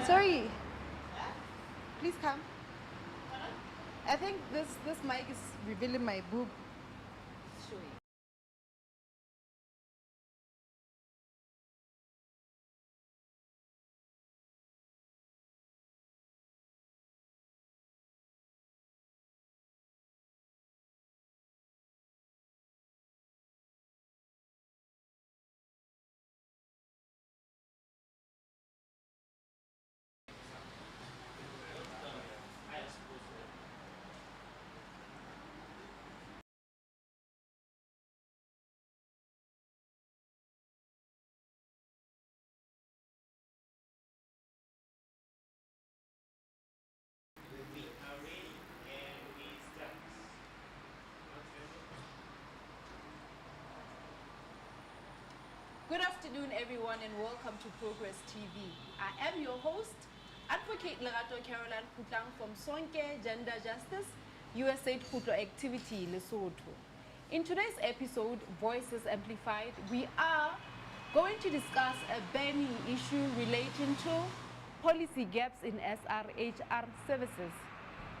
Sorry. Please come. I think this mic is revealing my boob. Show you. Good afternoon, everyone, and welcome to Progress TV. I am your host, Advocate Lerato Caroline Putang from Sonke Gender Justice, USA Putlo Activity, Lesotho. In today's episode, Voices Amplified, we are going to discuss a burning issue relating to policy gaps in SRHR services.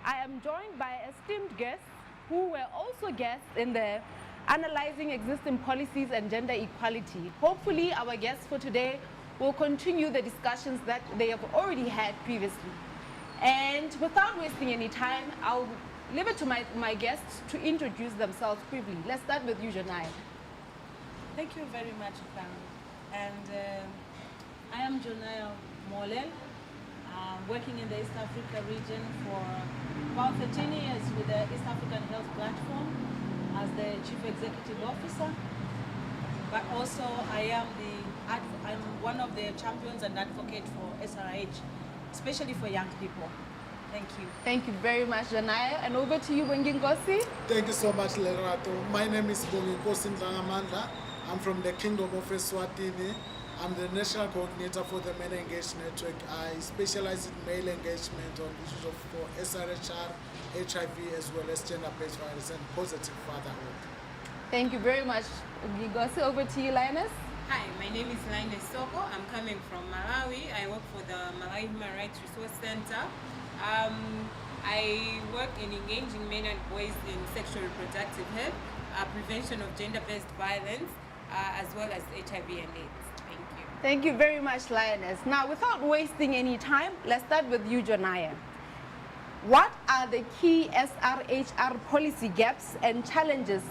I am joined by esteemed guests who were also guests in the analyzing existing policies and gender equality. Hopefully, our guests for today will continue the discussions that they have already had previously. And without wasting any time, I'll leave it to my guests to introduce themselves briefly. Let's start with you, Janai. Thank you very much, Karen. And I am Jonaya Molel. I'm working in the East Africa region for about 13 years with the East African Health Platform as the Chief Executive Officer. But also I'm one of the champions and advocate for SRH, especially for young people. Thank you. Thank you very much, Janaya. And over to you, Wengingosi. Thank you so much, Lerato. My name is Bonginkosi Ndlangamandla. I'm from the Kingdom of Eswatini. I'm the National Coordinator for the Men Engaged Network. I specialize in male engagement on issues of for SRHR, HIV, as well as gender-based violence and positive fatherhood. Thank you very much, Wengingosi. Over to you, Linus. Hi, my name is Linus Soko. I'm coming from Malawi. I work for the Malawi Human Rights Resource Center. I work in engaging men and boys in sexual reproductive health, prevention of gender-based violence, as well as HIV and AIDS. Thank you. Thank you very much, Lioness. Now, without wasting any time, let's start with you, Janaya. What are the key SRHR policy gaps and challenges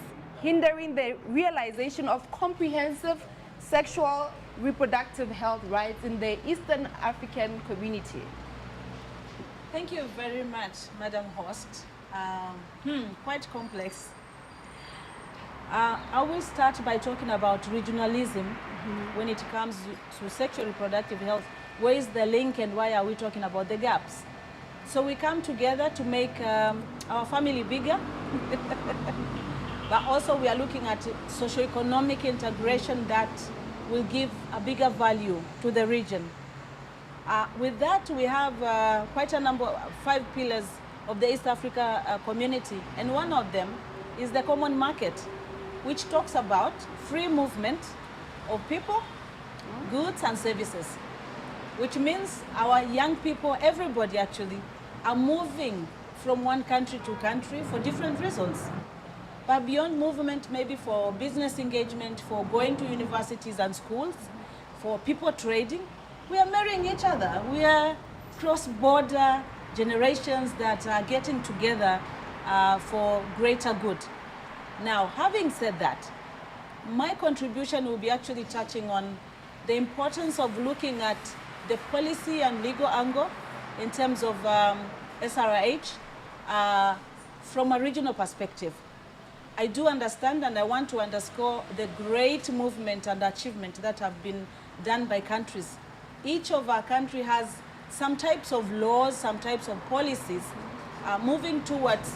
hindering the realization of comprehensive sexual reproductive health rights in the Eastern African community? Thank you very much, Madam Host. Quite complex. I will start by talking about regionalism when it comes to sexual reproductive health. Where is the link and why are we talking about the gaps? So we come together to make our family bigger, but also we are looking at socioeconomic integration that will give a bigger value to the region. With that, we have quite a number, 5 pillars of the East Africa community, and one of them is the common market, which talks about free movement of people, goods and services, which means our young people, everybody actually, are moving from one country to country for different reasons. But beyond movement, maybe for business engagement, for going to universities and schools, for people trading, we are marrying each other. We are cross-border generations that are getting together for greater good. Now, having said that, my contribution will be actually touching on the importance of looking at the policy and legal angle in terms of SRH from a regional perspective. I do understand and I want to underscore the great movement and achievement that have been done by countries. Each of our country has some types of laws, some types of policies moving towards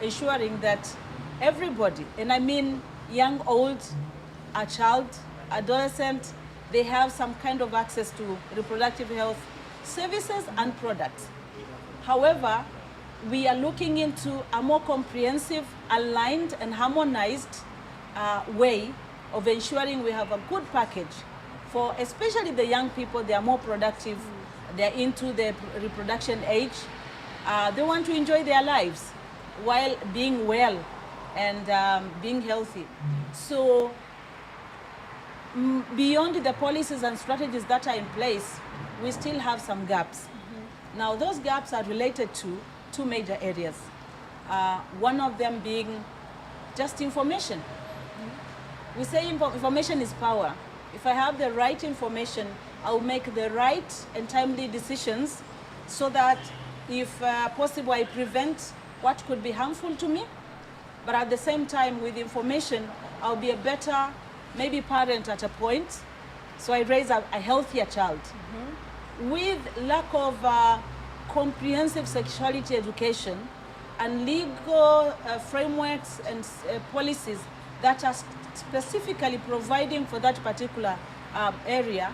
ensuring that everybody, and I mean young, old, a child, adolescent, they have some kind of access to reproductive health services and products. However, we are looking into a more comprehensive, aligned and harmonized way of ensuring we have a good package for especially the young people, they are more productive, they're into the reproduction age, they want to enjoy their lives while being well and being healthy. So beyond the policies and strategies that are in place, we still have some gaps. Now those gaps are related to two major areas. One of them being just information. We say information is power. If I have the right information, I'll make the right and timely decisions so that if possible, I prevent what could be harmful to me. But at the same time, with information, I'll be a better, maybe parent at a point. So I raise a healthier child. With lack of comprehensive sexuality education and legal frameworks and policies that are specifically providing for that particular area,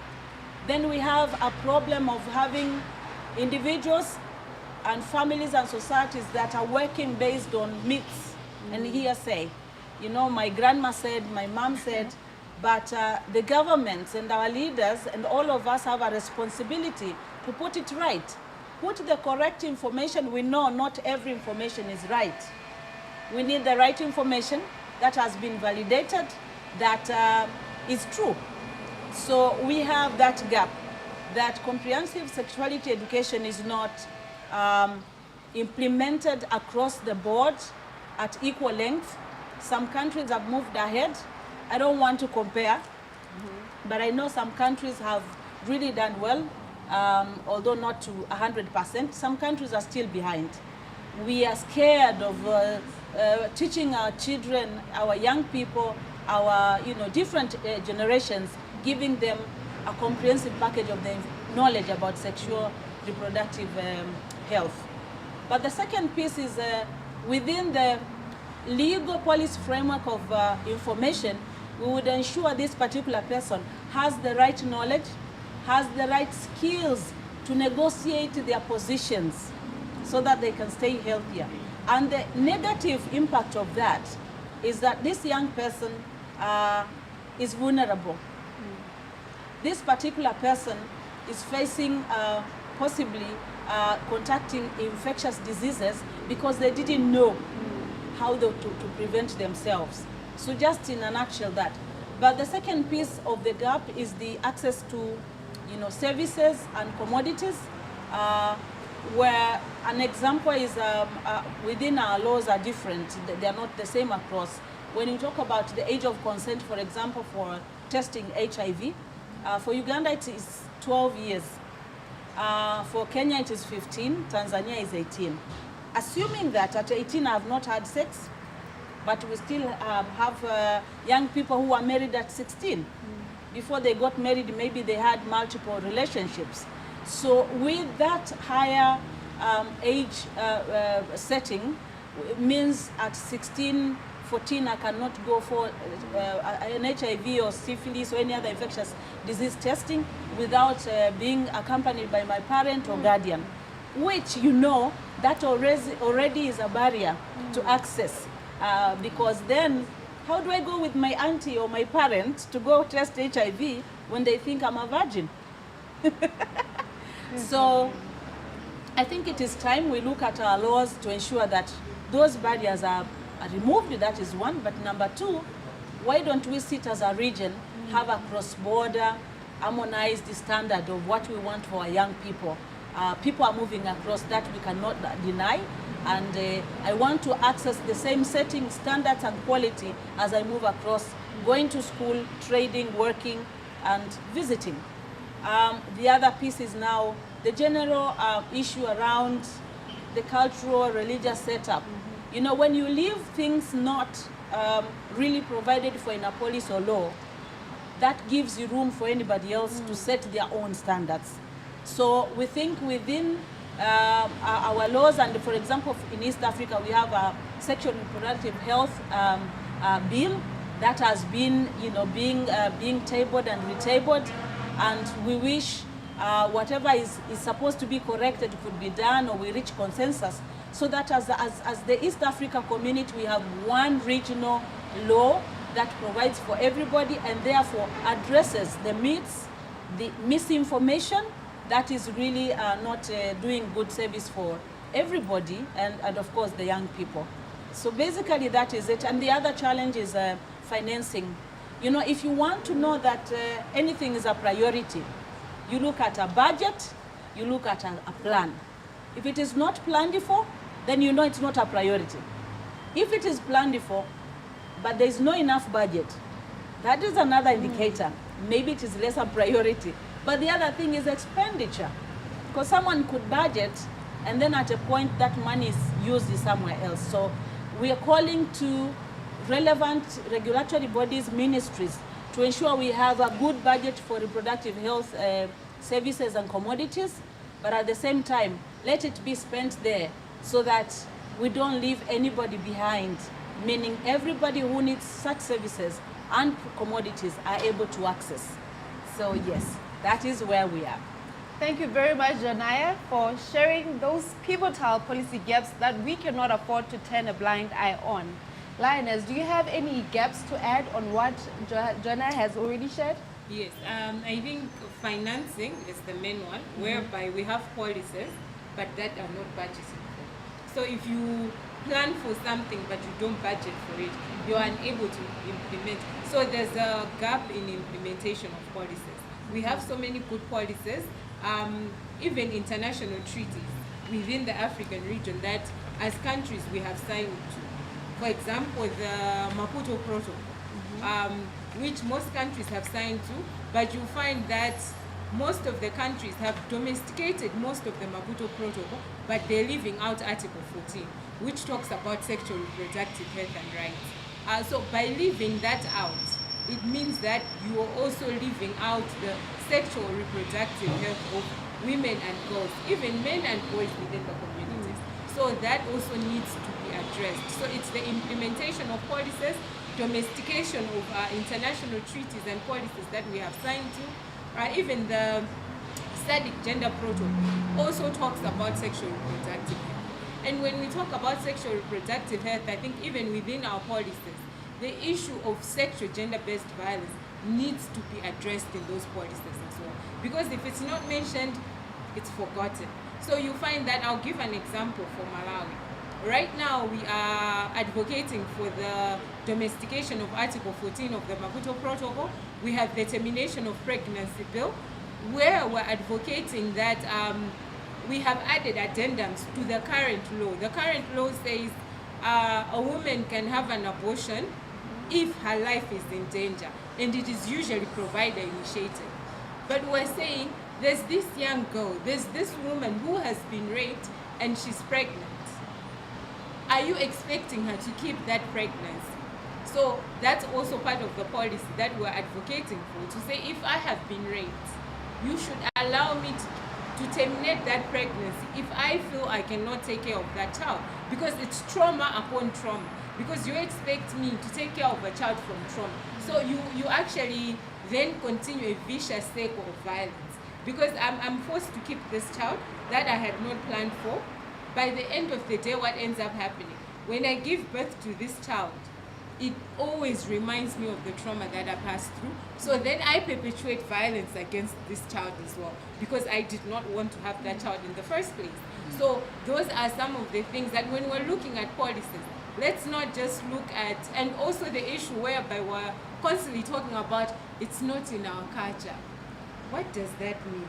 then we have a problem of having individuals and families and societies that are working based on myths and hearsay. You know, my grandma said, my mom said, but the governments and our leaders and all of us have a responsibility to put it right. Put the correct information. We know not every information is right. We need the right information that has been validated, that is true. So we have that gap, that comprehensive sexuality education is not implemented across the board at equal length. Some countries have moved ahead. I don't want to compare, but I know some countries have really done well, although not to 100%. Some countries are still behind. We are scared of teaching our children, our young people, our different generations, giving them a comprehensive package of the knowledge about sexual reproductive health. But the second piece is within the legal policy framework of information, we would ensure this particular person has the right knowledge, has the right skills to negotiate their positions so that they can stay healthier. And the negative impact of that is that this young person is vulnerable. This particular person is facing possibly contacting infectious diseases because they didn't know how to prevent themselves. So just in a nutshell that. But the second piece of the gap is the access to services and commodities, where an example is within our laws are different. They are not the same across. When you talk about the age of consent, for example, for testing HIV, for Uganda it is 12 years. For Kenya it is 15, Tanzania is 18. Assuming that at 18 I have not had sex, but we still have young people who are married at 16. Before they got married, maybe they had multiple relationships. So with that higher age setting, it means at 16, 14, I cannot go for an HIV or syphilis or any other infectious disease testing without being accompanied by my parent or guardian, which that already is a barrier to access, because then how do I go with my auntie or my parent to go test HIV when they think I'm a virgin? So I think it is time we look at our laws to ensure that those barriers are removed. That is one. But number two, why don't we sit as a region, have a cross-border, harmonized standard of what we want for our young people? People are moving across, that we cannot deny. And I want to access the same setting, standards and quality as I move across, going to school, trading, working, and visiting. The other piece is now the general issue around the cultural, religious setup. When you leave things not really provided for in a policy or law, that gives you room for anybody else to set their own standards. So we think within our laws, and for example, in East Africa, we have a sexual and reproductive health bill that has been, being tabled and retabled, and we wish whatever is supposed to be corrected could be done, or we reach consensus, so that as the East Africa community, we have one regional law that provides for everybody and therefore addresses the myths, the misinformation that is really not doing good service for everybody and of course the young people. So basically that is it. And the other challenge is financing. You know, if you want to know that anything is a priority, you look at a budget, you look at a plan. If it is not planned for, then you know it's not a priority. If it is planned for, but there is no enough budget, that is another indicator. Maybe it is less a priority. But the other thing is expenditure. Because someone could budget, and then at a point that money is used somewhere else. So we are calling to relevant regulatory bodies, ministries, to ensure we have a good budget for reproductive health services and commodities, but at the same time, let it be spent there so that we don't leave anybody behind, meaning everybody who needs such services and commodities are able to access. So yes, that is where we are. Thank you very much, Janaya, for sharing those pivotal policy gaps that we cannot afford to turn a blind eye on. Lioness, do you have any gaps to add on what Janaya has already shared? Yes, I think financing is the main one, whereby we have policies, but that are not budgeted for. So if you plan for something, but you don't budget for it, you are unable to implement. So there's a gap in implementation of policies. We have so many good policies, even international treaties within the African region that as countries we have signed to. For example, the Maputo Protocol, which most countries have signed to, but you find that most of the countries have domesticated most of the Maputo Protocol, but they're leaving out Article 14, which talks about sexual reproductive health and rights. So by leaving that out, it means that you are also leaving out the sexual reproductive health of women and girls, even men and boys within the communities. So that also needs to be addressed. So it's the implementation of policies, domestication of international treaties and policies that we have signed to. Even the SADC Gender Protocol also talks about sexual reproductive health. And when we talk about sexual reproductive health, I think even within our policies, the issue of sexual gender-based violence needs to be addressed in those policies as well. Because if it's not mentioned, it's forgotten. So you find that, I'll give an example for Malawi. Right now, we are advocating for the domestication of Article 14 of the Maputo Protocol. We have the termination of pregnancy bill, where we're advocating that we have added addendums to the current law. The current law says a woman can have an abortion if her life is in danger, and it is usually provider initiated. But we're saying there's this young girl, there's this woman who has been raped and she's pregnant. Are you expecting her to keep that pregnancy? So that's also part of the policy that we're advocating for, to say if I have been raped, you should allow me to terminate that pregnancy if I feel I cannot take care of that child, because it's trauma upon trauma, because you expect me to take care of a child from trauma. So you actually then continue a vicious cycle of violence, because I'm forced to keep this child that I had not planned for. By the end of the day, what ends up happening, when I give birth to this child, it always reminds me of the trauma that I passed through. So then I perpetuate violence against this child as well, because I did not want to have that child in the first place. So those are some of the things that when we're looking at policies, let's not just look at, and also the issue whereby we're constantly talking about it's not in our culture. What does that mean?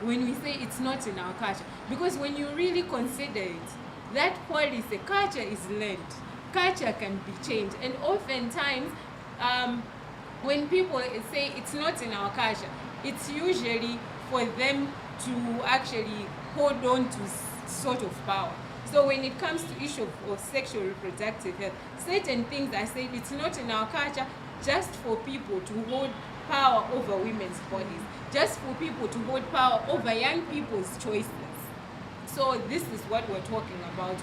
When we say it's not in our culture, because when you really consider it, that policy, culture is learned. Culture can be changed, and oftentimes when people say it's not in our culture, it's usually for them to actually hold on to sort of power. So when it comes to issue of sexual reproductive health, certain things are said it's not in our culture just for people to hold power over women's bodies, just for people to hold power over young people's choices. So this is what we're talking about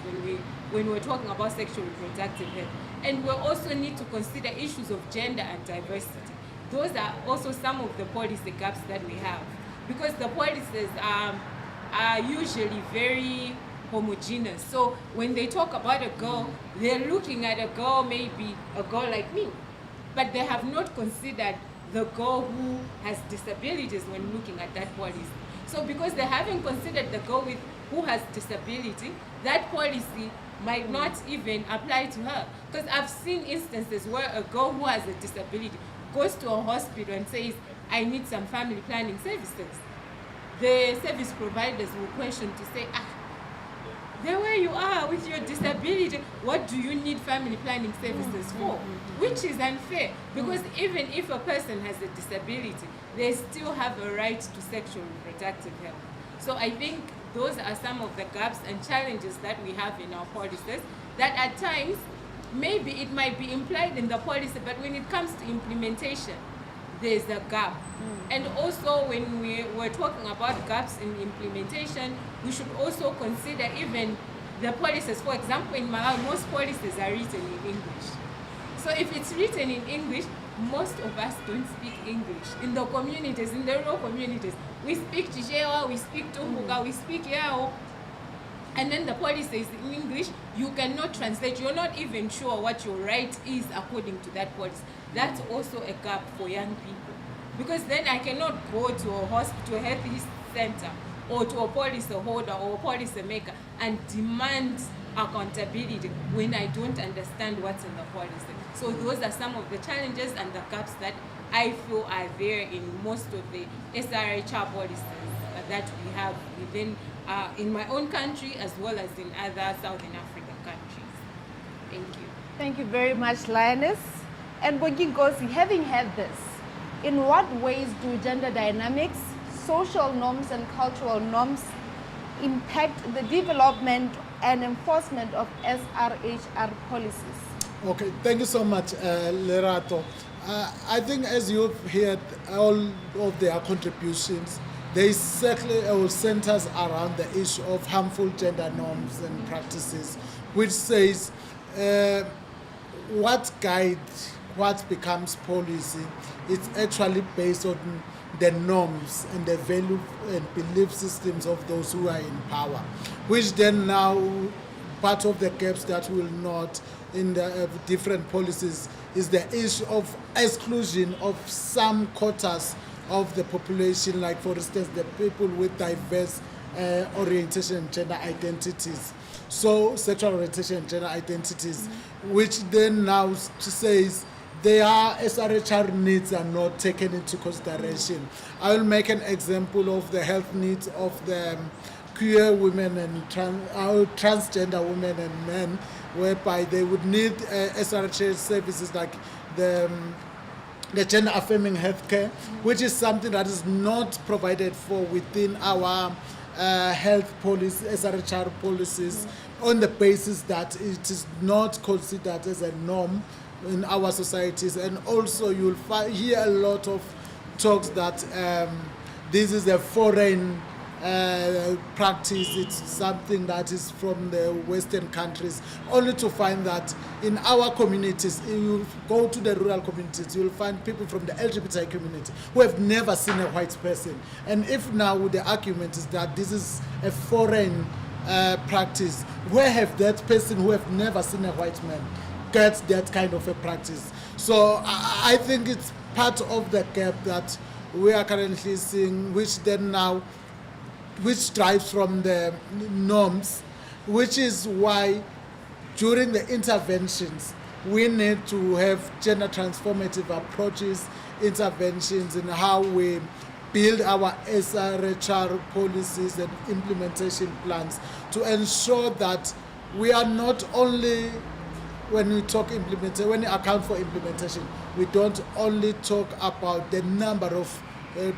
when we're talking about sexual reproductive health. And we also need to consider issues of gender and diversity. Those are also some of the policy gaps that we have, because the policies are usually very homogeneous. So when they talk about a girl, they're looking at a girl, maybe a girl like me, but they have not considered the girl who has disabilities when looking at that policy. So because they haven't considered the girl who has disability, that policy might not even apply to her. Because I've seen instances where a girl who has a disability goes to a hospital and says, I need some family planning services. The service providers will question to say, there where you are with your disability, what do you need family planning services for? Which is unfair, because even if a person has a disability, they still have a right to sexual reproductive health. So I think those are some of the gaps and challenges that we have in our policies, that at times, maybe it might be implied in the policy, but when it comes to implementation, there's a gap. And also when we're talking about gaps in implementation, we should also consider even the policies. For example, in Malawi, most policies are written in English. So if it's written in English, most of us don't speak English. In the communities, in the rural communities, we speak Chichewa, we speak Tumbuka, we speak Yao, and then the policy is in English. You cannot translate. You're not even sure what your right is according to that policy. That's also a gap for young people, because then I cannot go to a hospital, a health center, or to a policy holder or a policy maker and demand accountability when I don't understand what's in the policy. So those are some of the challenges and the gaps that I feel are there in most of the SRHR policies that we have within in my own country as well as in other Southern African countries. Thank you. Thank you very much, Lioness. And Boginkosi, having had this, in what ways do gender dynamics, social norms and cultural norms impact the development and enforcement of SRHR policies? Okay, thank you so much, Lerato. I think as you've heard all of their contributions, they certainly centers around the issue of harmful gender norms and practices, which says what guides what becomes policy, it's actually based on the norms and the value and belief systems of those who are in power, which then now part of the gaps that will not in the different policies is the issue of exclusion of some quotas of the population, like for instance the people with diverse orientation and gender identities, so sexual orientation and gender identities, which then now says their SRHR needs are not taken into consideration. I will make an example of the health needs of the queer women and transgender women and men, whereby they would need SRHR services like the gender affirming healthcare, which is something that is not provided for within our health policy, SRHR policies, on the basis that it is not considered as a norm in our societies. And also you'll hear a lot of talks that this is a foreign practice, it's something that is from the Western countries, only to find that in our communities, if you go to the rural communities, you'll find people from the LGBT community who have never seen a white person. And if now the argument is that this is a foreign practice, where have that person who have never seen a white man get that kind of a practice? So I think it's part of the gap that we are currently seeing, which then now which drives from the norms, which is why during the interventions we need to have gender transformative approaches, interventions in how we build our SRHR policies and implementation plans to ensure that we are not only, when we talk implementation, when we account for implementation, we don't only talk about the number of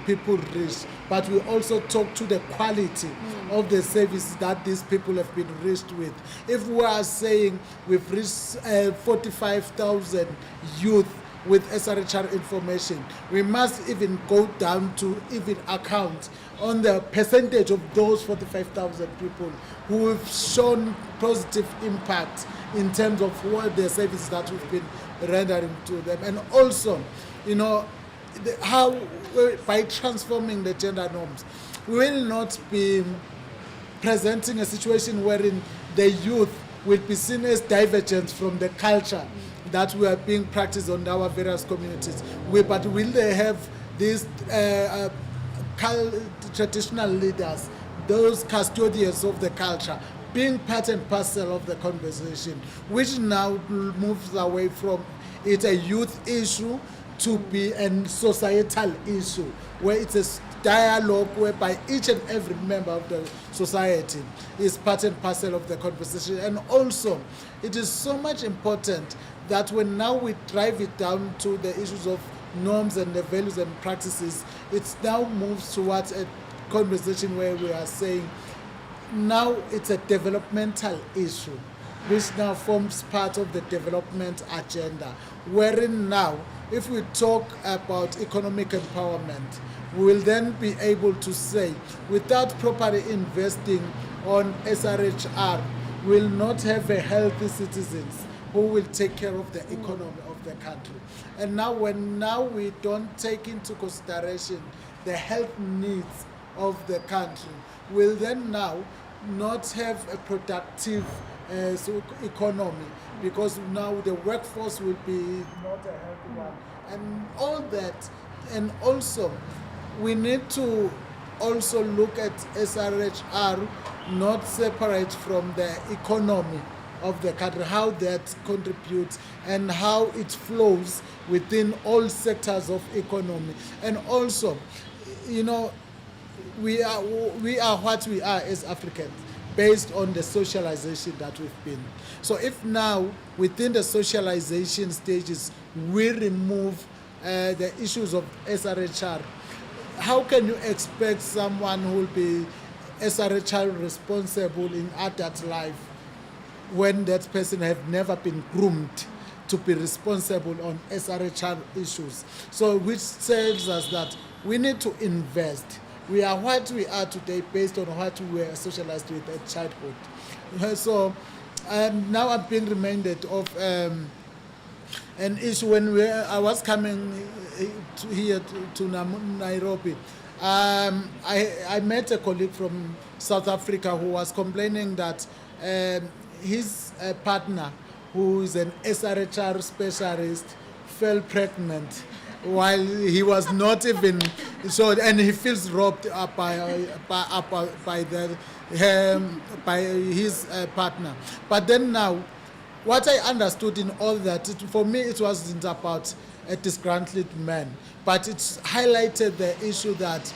people reached, but we also talk to the quality of the services that these people have been reached with. If we are saying we've reached 45,000 youth with SRHR information, we must even go down to even account on the percentage of those 45,000 people who have shown positive impact in terms of what the services that we've been rendering to them. And also, you know, how by transforming the gender norms, we will not be presenting a situation wherein the youth will be seen as divergent from the culture that were being practiced on our various communities. But will they have these traditional leaders, those custodians of the culture, being part and parcel of the conversation, which now moves away from it a youth issue to be a societal issue, where it's a dialogue whereby each and every member of the society is part and parcel of the conversation. And also, it is so much important that when now we drive it down to the issues of norms and the values and practices, it now moves towards a conversation where we are saying, now it's a developmental issue, which now forms part of the development agenda, wherein now, if we talk about economic empowerment, we will then be able to say, without properly investing on SRHR, we will not have a healthy citizens who will take care of the economy of the country. And now when we don't take into consideration the health needs of the country, we'll then now not have a productive economy, because now the workforce will be not a healthy one. And all that, and also we need to also look at SRHR not separate from the economy of the country, how that contributes and how it flows within all sectors of economy. And also, you know, we are what we are as Africans, based on the socialization that we've been. So if now within the socialization stages we remove the issues of SRHR, how can you expect someone who will be SRHR responsible in adult life when that person have never been groomed to be responsible on SRHR issues? So which tells us that we need to invest. We are what we are today based on what we were socialized with at childhood. So now I'm being reminded of an issue when I was coming here to Nairobi. I met a colleague from South Africa who was complaining that his partner, who is an SRHR specialist, fell pregnant while he was not even so, and he feels robbed by his partner. But then now, what I understood in all that, for me it wasn't about a disgruntled man, but it's highlighted the issue that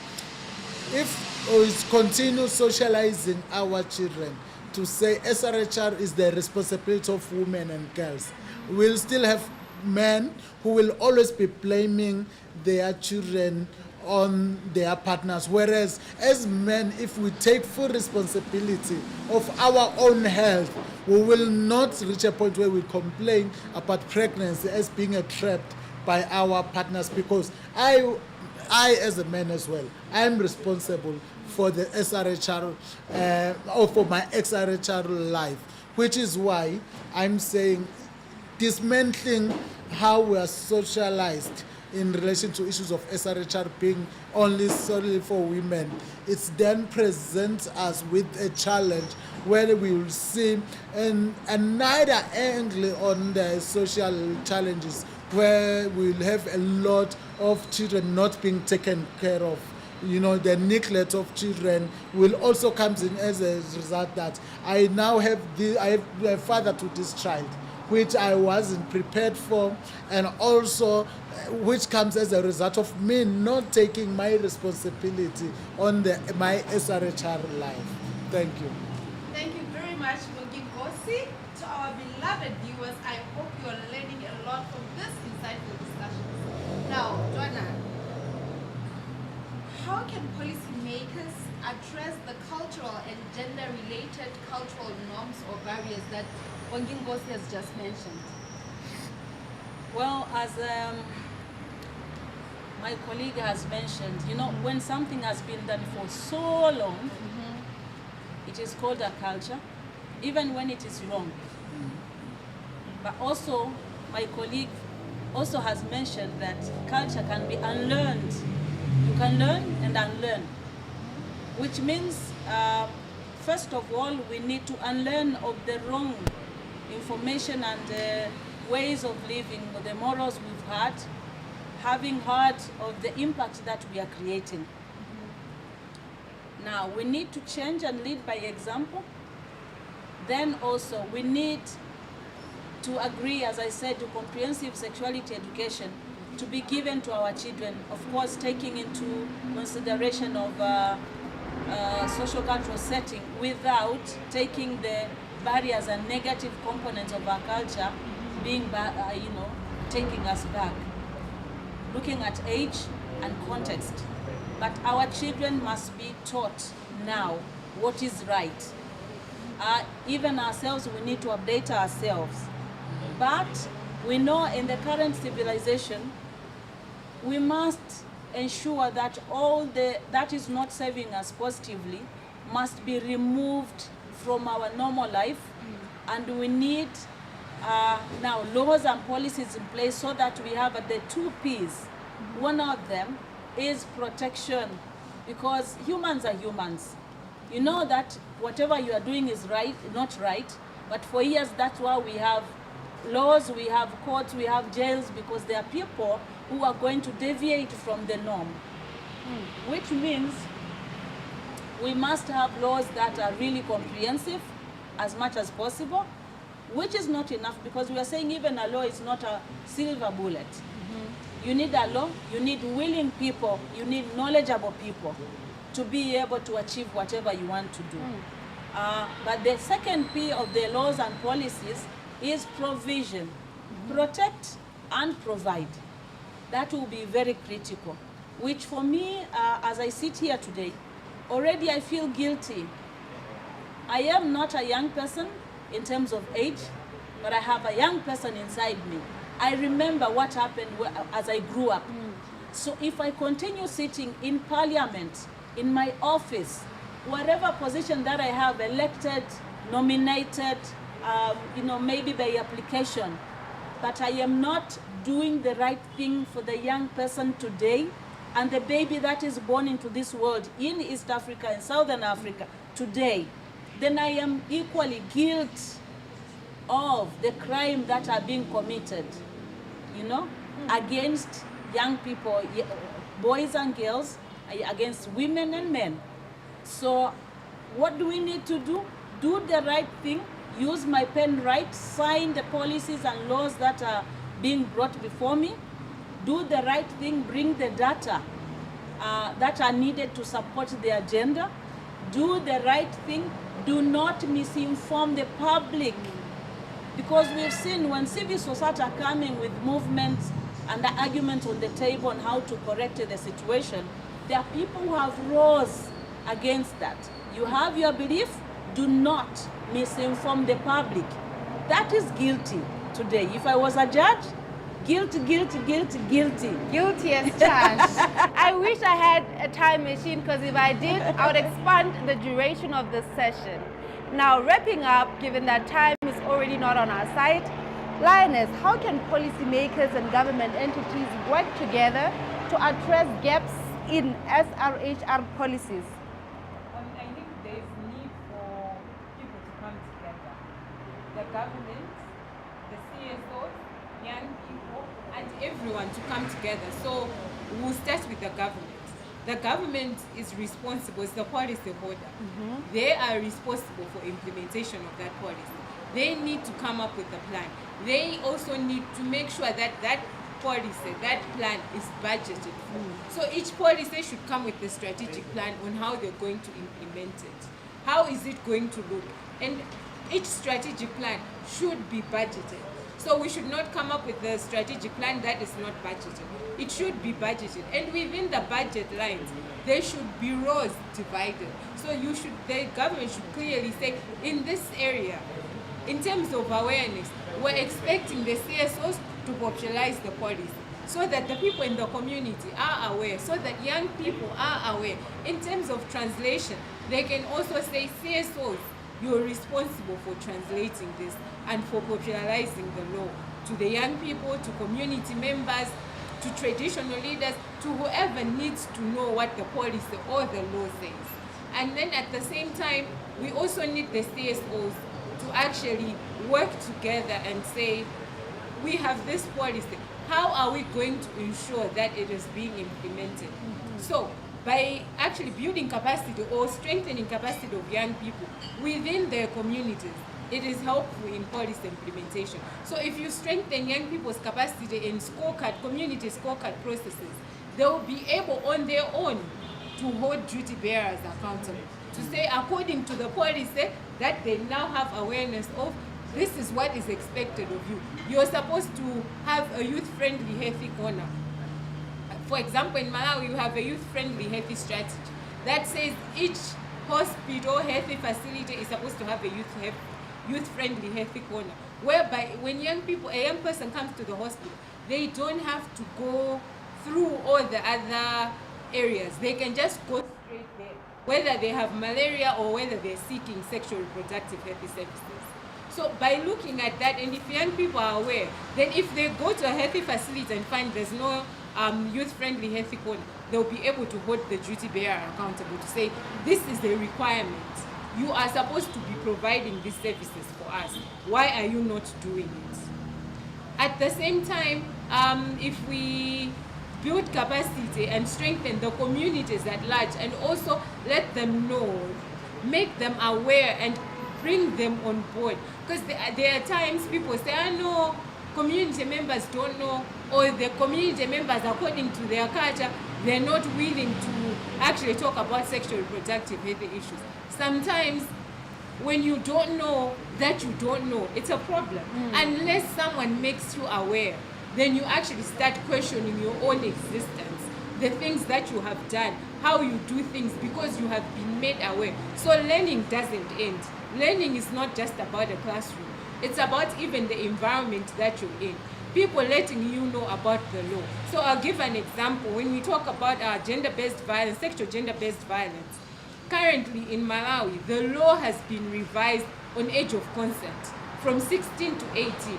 if we continue socializing our children to say SRHR is the responsibility of women and girls, we'll still have men who will always be blaming their children on their partners, whereas as men, if we take full responsibility of our own health, we will not reach a point where we complain about pregnancy as being a trap by our partners, because I as a man as well, I'm responsible for the SRHR or for my SRHR life, which is why I'm saying dismantling how we are socialized in relation to issues of SRHR being only solely for women, it's then presents us with a challenge where we will see another angle on the social challenges, where we'll have a lot of children not being taken care of. You know, the neglect of children will also come in as a result that I now have a father to this child, which I wasn't prepared for, and also which comes as a result of me not taking my responsibility on my SRHR life. Thank you. Thank you very much, Ngozi. To our beloved viewers, I hope you are learning a lot from this insightful discussion. Now, Joanna, how can policymakers address the cultural and gender-related cultural norms or barriers that Ngozi has just mentioned? Well, as my colleague has mentioned, you know, when something has been done for so long, it is called a culture, even when it is wrong. But also, my colleague also has mentioned that culture can be unlearned. You can learn and unlearn, which means, first of all, we need to unlearn of the wrong information and ways of living, the morals we've had, having heard of the impact that we are creating. Now, we need to change and lead by example. Then also, we need to agree, as I said, to comprehensive sexuality education to be given to our children, of course, taking into consideration of social cultural setting without taking the barriers and negative components of our culture being, taking us back. Looking at age and context. But our children must be taught now what is right. Even ourselves, we need to update ourselves. But we know in the current civilization, we must ensure that all that is not serving us positively must be removed from our normal life. And we need now laws and policies in place so that we have the 2 P's. One of them is protection, because humans are humans. You know that whatever you are doing is right, not right, but for years that's why we have laws, we have courts, we have jails, because there are people who are going to deviate from the norm. Which means we must have laws that are really comprehensive as much as possible, which is not enough, because we are saying even a law is not a silver bullet. You need a law, you need willing people, you need knowledgeable people to be able to achieve whatever you want to do. But the second P of the laws and policies is provision. Protect and provide. That will be very critical, which for me, as I sit here today, already I feel guilty. I am not a young person in terms of age, but I have a young person inside me. I remember what happened as I grew up. So if I continue sitting in parliament, in my office, whatever position that I have, elected, nominated, maybe by application, but I am not doing the right thing for the young person today and the baby that is born into this world in East Africa and Southern Africa today, then I am equally guilty of the crime that are being committed, against young people, boys and girls, against women and men. So what do we need to do? Do the right thing, use my pen right, sign the policies and laws that are being brought before me, do the right thing, bring the data that are needed to support the agenda, do the right thing, do not misinform the public. Because we've seen when civil society are coming with movements and the arguments on the table on how to correct the situation, there are people who have rose against that. You have your belief, do not misinform the public. That is guilty today. If I was a judge, guilty, guilty, guilty, guilty. Guilty as charged. I wish I had a time machine, because if I did, I would expand the duration of this session. Now, wrapping up, given that time is already not on our side, Lioness, how can policymakers and government entities work together to address gaps in SRHR policies? I think there is need for people to come together. The government, the CSOs, young people, and everyone to come together. So we'll start with the government. The government is responsible, it's the policy holder. They are responsible for implementation of that policy. They need to come up with a plan. They also need to make sure that that policy, that plan is budgeted for. So each policy should come with a strategic plan on how they're going to implement it. How is it going to look? And each strategic plan should be budgeted. So we should not come up with a strategic plan that is not budgeted. It should be budgeted. And within the budget lines, there should be roles divided. So the government should clearly say, in this area, in terms of awareness, we're expecting the CSOs to popularize the policy so that the people in the community are aware, so that young people are aware. In terms of translation, they can also say, CSOs, you're responsible for translating this and for popularizing the law to the young people, to community members, to traditional leaders, to whoever needs to know what the policy or the law says. And then at the same time, we also need the CSOs to actually work together and say, we have this policy. How are we going to ensure that it is being implemented? So by actually building capacity or strengthening capacity of young people within their communities, it is helpful in policy implementation. So if you strengthen young people's capacity in community scorecard processes, they will be able on their own to hold duty bearers accountable. To say, according to the policy that they now have awareness of, this is what is expected of you. You're supposed to have a youth-friendly healthy corner. For example, in Malawi, you have a youth-friendly healthy strategy that says each hospital healthy facility is supposed to have a youth-friendly healthy corner, whereby when a young person comes to the hospital, they don't have to go through all the other areas. They can just go straight there, whether they have malaria or whether they're seeking sexual reproductive healthy services. So by looking at that, and if young people are aware, then if they go to a healthy facility and find there's no youth-friendly healthy corner, they'll be able to hold the duty bearer accountable to say, this is the requirement. You are supposed to be providing these services for us. Why are you not doing it? At the same time, if we build capacity and strengthen the communities at large and also let them know, make them aware and bring them on board. Because there are times people say, no, community members don't know, or the community members, according to their culture, they're not willing to actually talk about sexual reproductive health issues. Sometimes when you don't know that you don't know, it's a problem. Unless someone makes you aware, then you actually start questioning your own existence, the things that you have done, how you do things, because you have been made aware. So learning doesn't end. Learning is not just about the classroom. It's about even the environment that you're in. People letting you know about the law. So I'll give an example. When we talk about gender-based violence, sexual gender-based violence, currently in Malawi, the law has been revised on age of consent from 16 to 18.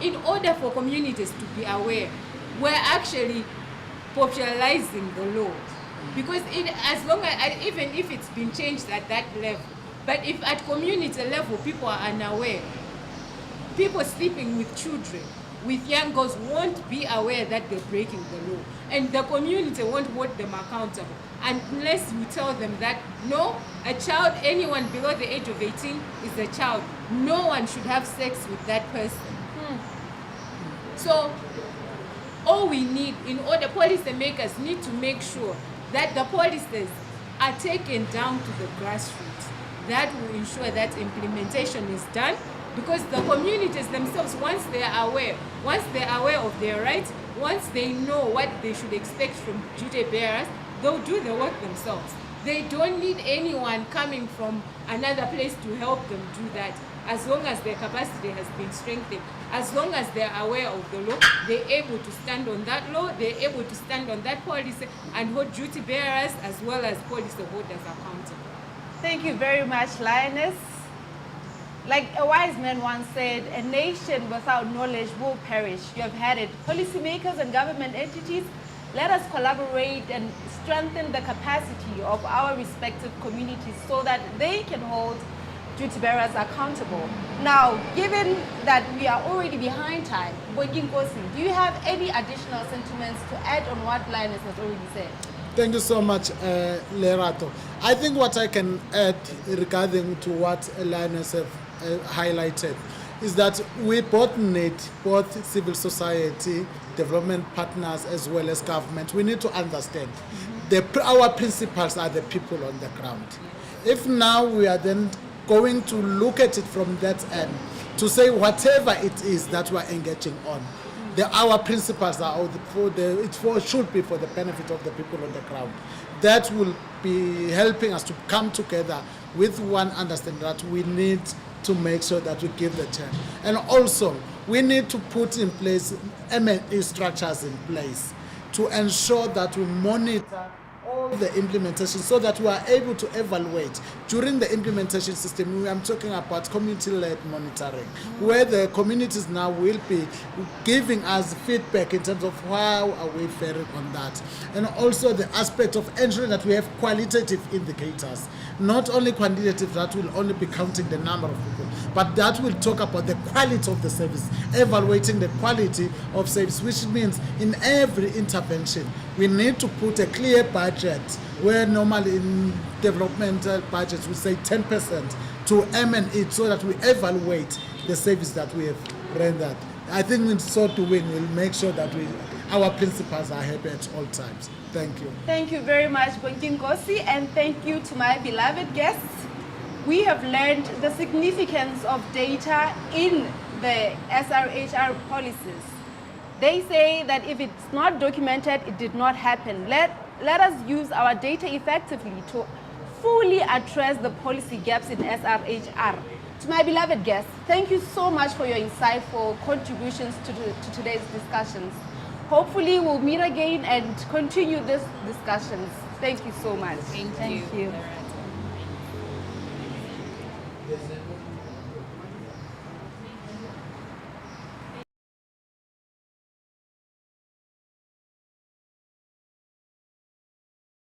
In order for communities to be aware, we're actually popularizing the law. Because as long as, even if it's been changed at that level, but if at community level people are unaware, people sleeping with children, with young girls won't be aware that they're breaking the law. And the community won't hold them accountable unless you tell them that, no, a child, anyone below the age of 18 is a child. No one should have sex with that person. So all we need, in order, policy makers need to make sure that the policies are taken down to the grassroots. That will ensure that implementation is done, because the communities themselves, once they are aware of their rights, once they know what they should expect from duty bearers, they'll do the work themselves. They don't need anyone coming from another place to help them do that. As long as their capacity has been strengthened, as long as they're aware of the law, they're able to stand on that law, they're able to stand on that policy and hold duty bearers as well as policy holders accountable. Thank you very much, Lioness. Like a wise man once said, a nation without knowledge will perish. You have had it. Policymakers and government entities, let us collaborate and strengthen the capacity of our respective communities so that they can hold duty bearers accountable. Now, given that we are already behind time, Boyinkosi, do you have any additional sentiments to add on what Lioness has already said? Thank you so much, Lerato. I think what I can add regarding to what Lioness have highlighted is that we both need both civil society, development partners, as well as government. We need to understand our principles are the people on the ground. If now we are then going to look at it from that end to say whatever it is that we're engaging on, our principles are should be for the benefit of the people on the ground. That will be helping us to come together with one understanding that we need to make sure that we give the chance. And also, we need to put in place M&E structures in place to ensure that we monitor all the implementation so that we are able to evaluate during the implementation system. I'm talking about community-led monitoring, where the communities now will be giving us feedback in terms of how are we faring on that, and also the aspect of ensuring that we have qualitative indicators, not only quantitative that will only be counting the number of people, but that will talk about the quality of the service, evaluating the quality of service, which means in every intervention we need to put a clear budget, where normally in developmental budgets we say 10% to M&E, so that we evaluate the service that we have rendered. I think in so doing we'll make sure that our principals are happy at all times. Thank you. Thank you very much, Bonginkosi, and thank you to my beloved guests. We have learned the significance of data in the SRHR policies. They say that if it's not documented, it did not happen. Let us use our data effectively to fully address the policy gaps in SRHR. To my beloved guests, thank you so much for your insightful contributions to today's discussions. Hopefully we'll meet again and continue these discussions. Thank you so much. Thank you. Thank you. Yes,